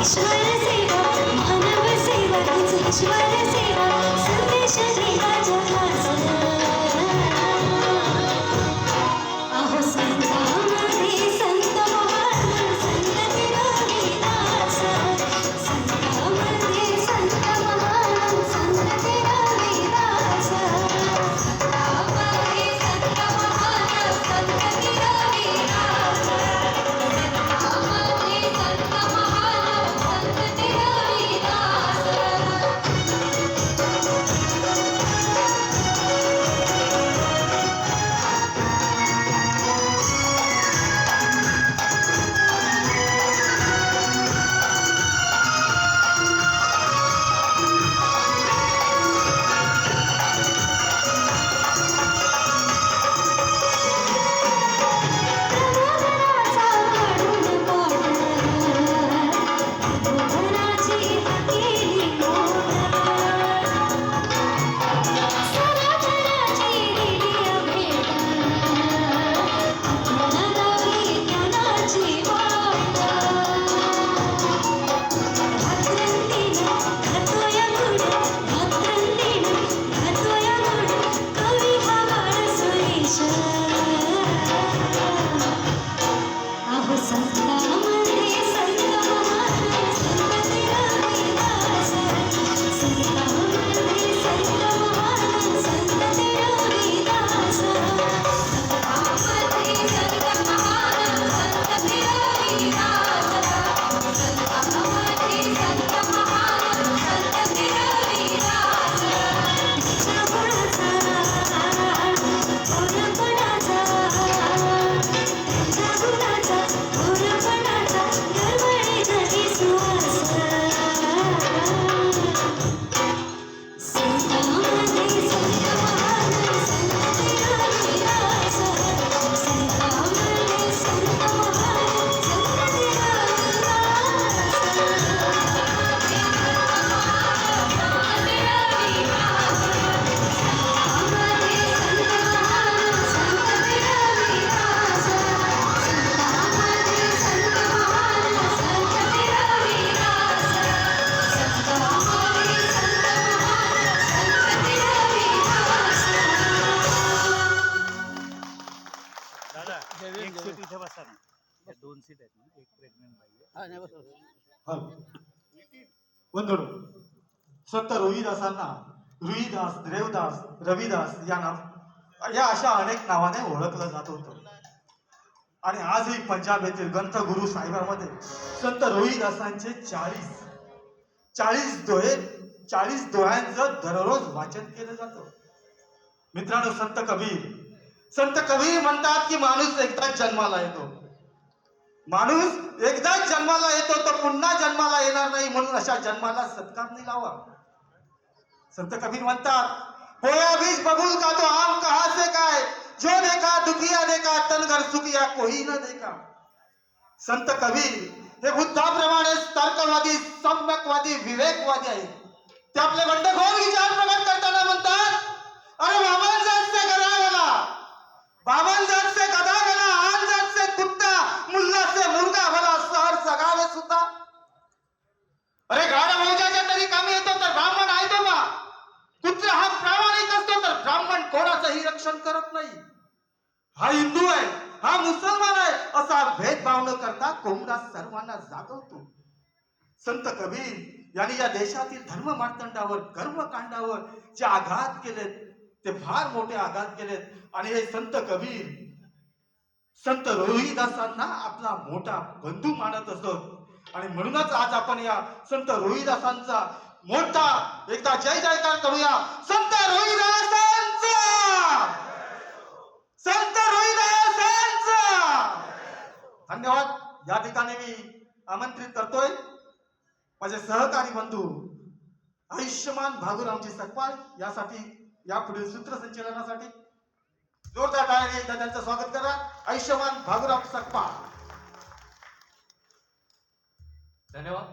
ईश्वर सेवा मानव सेवा हीच ईश्वर सेवा संदेश दिला जगास अहो संतामध्ये संत महान संत रविदास संतामध्ये संत महान संत रविदास संतामध्ये संत महान संत रविदास संतामध्ये संत महान संत रविदास प्रबोधनाचा काढून पाठ प्रबोधनाची केली मोठ सनातनाची दिली भेट आपण गावी ज्ञानाची वाट रात्रंदिन घातोय गुण रात्रंदिन घातोय गुण कवी हा बाळ सुरेश अहो संतामध्ये संत महान संत रविदास संतामध्ये संत महान संत रविदास संतामध्ये संत महान संत रविदास संतामध्ये संत महान संत रविदास तिच्या गुणाचा त्यांच्या गुणाचा थोरपणाचा गरवळे जगी सुवास संतामध्ये संत महान संत रविदास संतामध्ये संत महान संत दादा एक सीट इथे बसा ना. या 2 सीट आहेत ना, एक प्रेग्नंट बाई आहे. बंधू संत रोहिदासांना रुईदास देवदास रविदास या अशा अनेक नावाने ओळखलं जात होतं आणि आजही पंजाब येथील ग्रंथगुरु साहेबांमध्ये संत रोहिदासांचे 40 दोह्यांचं दररोज वाचन केलं जातं. मित्रांनो, संत कबीर म्हणतात की माणूस एकदाच जन्माला येतो, माणूस एकदाच जन्माला येतो तो पुन्हा जन्माला येणार नाही, म्हणून अशा जन्माला सत्कार नाही लावा. संत कबीर म्हणतात, बोया बीज बबूल का तो आम कहां से काय, जो देखा दुखिया देखा तनगर सुखिया कोई न देखा. संत कबीर हे बुद्धाप्रमाणे तर्कवादी सम्यकवादी विवेकवादी आहेत. ते आपले बंडखोर विचार प्रकट करताना म्हणतात, अरे बाबन जात से गधा गला आन जात से कुत्ता मुल्ला से मुर्गा भला सहर सगावे सुद्धा. अरे गाढ मौजाच्या तरी कामी येतो तर ब्राह्मण आहे तो बा. कुत्रा हा प्रामाणिक असतो तर ब्राह्मण कोणाचंही रक्षण करत नाही. हा हिंदू आहे, हा मुसलमान आहे असा भेदभाव न करता कोंबडा सर्वांना जागवतो. संत कबीर यांनी या देशातील धर्म मार्तंडावर कर्मकांडावर जे आघात केलेत ते फार मोठे आघात केलेत. आणि हे संत कबीर संत रोहिदासांना आपला मोठा बंधू मानत असत. आणि म्हणूनच आज आपण या संत रोहिदासांचा मोठा एकदा जय जयकार करूया. संत रोहिदासांचा, संत रोहिदासांचा. धन्यवाद. या ठिकाणी मी आमंत्रित करतोय माझे सहकारी बंधू आयुष्यमान भागुरामजी सकपाळ यासाठी या पुढील सूत्रसंचलनासाठी जोरदार टाळ्याने एकदा त्यांचं स्वागत करा. आयुष्यमान भागुराम सकपाळ. धन्यवाद.